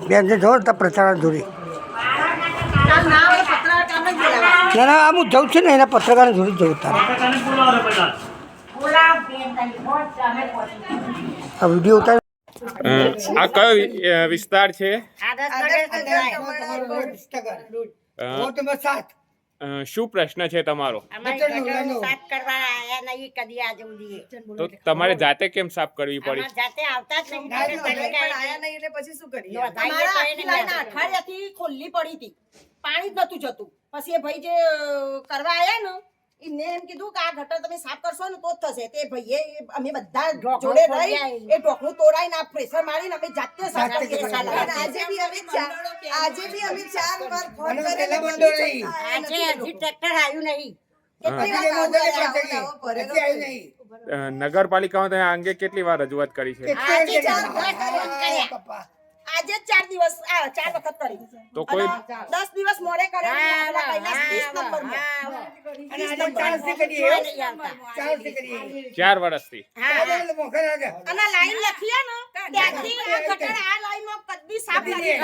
બેન જે જો તો પ્રચાર જોડી ના આમ હું જઉં છું ને એના પત્રકાર જોડી જવું તારે આ વિડીયો ઉતાર આ કયો વિસ્તાર છે? શું પ્રશ્ન છે તમારો? તો તમારે જાતે કેમ સાફ કરવી પડી? ખોલ્લી પડી હતી, પાણી જ નતું જતું. પછી એ ભાઈ જે કરવા આયા ને એમને એમ કીધું કે આ ગટર તમે સાફ કરશો ને તો જ થશે. તે ભાઈએ અમે બધા જોડે રહી એ ઢોકણું તોડાઈને આ પ્રેશર મારીને અમે જાતે સાફ કરી. આજે બી અમે 4 વાર ફોન કરેલો આજે હજી ટ્રેક્ટર આવ્યું નહીં. નગરપાલિકામાં તમે આ અંગે કેટલી વાર રજૂઆત કરી છે? આજે 4 દિવસ 4 વખત કરી. તો કોઈ 10 દિવસ મોડે કરે અને 4 વર્ષથી અને લાઈન લખીએ ને ત્યાંથી આ ગટર આ લાઈનમાં કદી સાફ કરી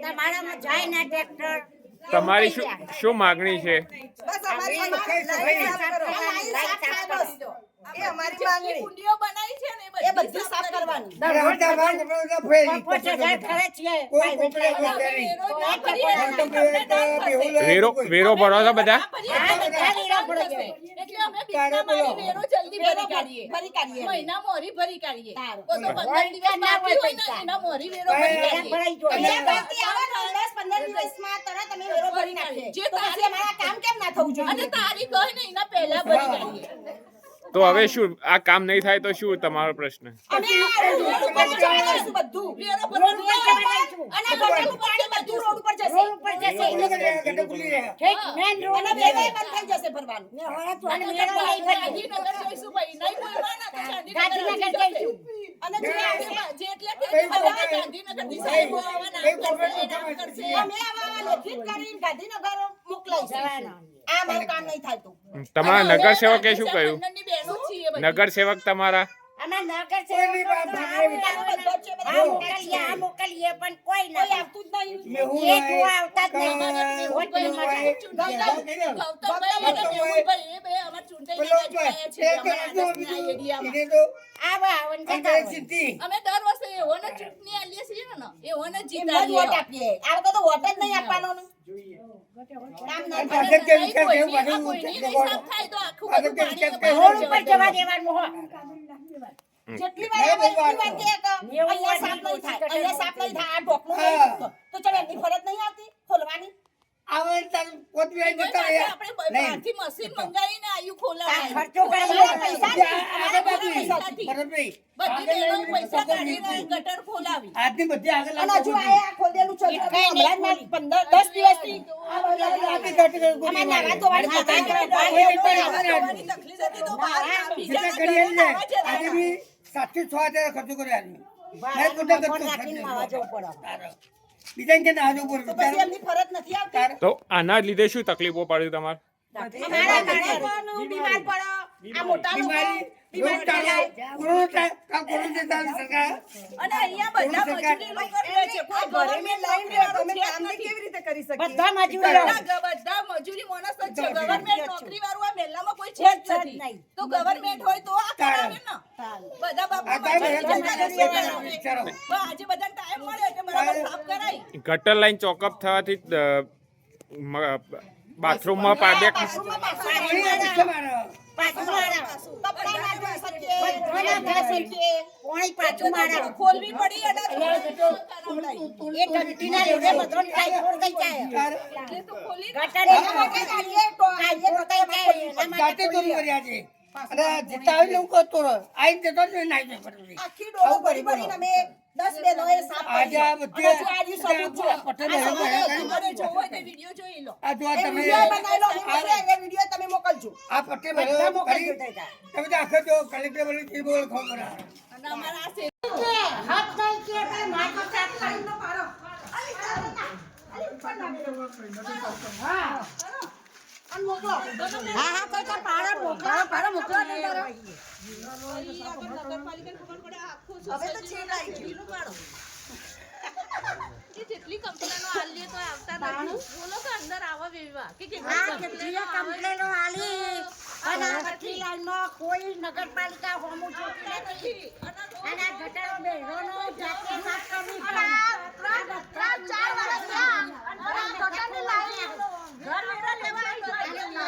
તમારામાં જાય ના ટ્રેક્ટર. તમારી શું માગણી છે? બસ અમારી એ અમારી માંગણી કુંડીઓ બનાવી છે ને એ બધી સાફ કરવાની. વેરો ભરો છો બધા? તો હવે શું આ કામ નહીં થાય તો શું તમારો પ્રશ્ન? તમારા નગર સેવકે શું કહ્યું? નગર સેવક તમારા અમે દર વર્ષે એવોને ચૂંટણી આલીએ છીએ ને એવોને જીતાડીએ વોટ આપીએ. આ વખતે વોટ જ નહીં આપવાનો ને. જેટલી વાર અહીંયા સાફ નહીં થાય આ ઢોકણું તો ચાલ એની ફરજ નહીં આવતી ખોલવાની. મશીન મંગાવીને આયુ ખોલાવા ગટર ખોલાવી ખોલેલું છે 10 દિવસથી તો આના લીધે શું તકલીફો પડી તમારે? બીમાર પડો આ મોટા અને અહીંયા બધા મજૂરી લોકો રહે છે. કોઈ ગવર્નમેન્ટ લાઈન તમે કામ કેવી રીતે કરી શકે? બધા મજૂરી માણસ જ છે. ગવર્નમેન્ટ નોકરી વાળું આ મેલામાં કોઈ છે જ નથી. તો ગવર્નમેન્ટ હોય તો આ કરાવે ને બધા બાપુ આજે બધા ટાઈમ મળે એટલે બરાબર સાફ કરાય. ગટર લાઈન ચોકઅપ થવાથી બાથરૂમમાં પાડે ખોલવી પડી અને નહીં. એ ઘંટીના લીધે બધો ટાઈફોઈડ થઈ જાય. તારે ગટર એના માટે આવીએ તો આવીએ તો કઈ જાય. એના માટે જાતે દૂર કર્યા છે અને જેતા આવીને હું કરતો રહ્યો આઈને જતો જ નહીં નાઈ જાય પછી. આખી ડોળો ભરી ભરીને અમે 10 બહેનોએ સાફ કરી. આજે આ બધી અને હજુ આજે સબૂત છે. પટેલ આ બહેનો સબૂત કરી. તમારે જોવો હોય તો વિડીયો જોઈ લો. આ જો એ તમે વિડીયો બનાવી લો. હું મોકલે, એ વિડીયો તમે મોકલજો. આ પટેલ બધા બહેનો મોકલજો કરી તૈયાર. તમે તો આખો જો કલેક્ટર બની તે બોલ ખબર અને અમારા આ હાથ નહીં કે આપણે માથું સાફ કરીને પાડો. અલી ચાલો ના. અલી ઉપર ના હા. અને મોકલો. હા હા કોઈ તો પાડો મોકલો મોકલો ને તારો. હવે તો છેડ આવી ગયું. જેટલી કંપનીનો આલીએ તો આવતા નથી બોલો કે અંદર આવા વેવા કે આ કેટલી કમ્પ્લેનો આલી અને આ બધી લાઈનમાં કોઈ નગરપાલિકા હોમું જોતી નથી. અને આ ગટરો બેરોનો જાતે સાફ કરવી પડે. ત્રણ ચાર વર્ષ થયા અને આ ગટરની લાઈન ઘર વેરા લેવા બધા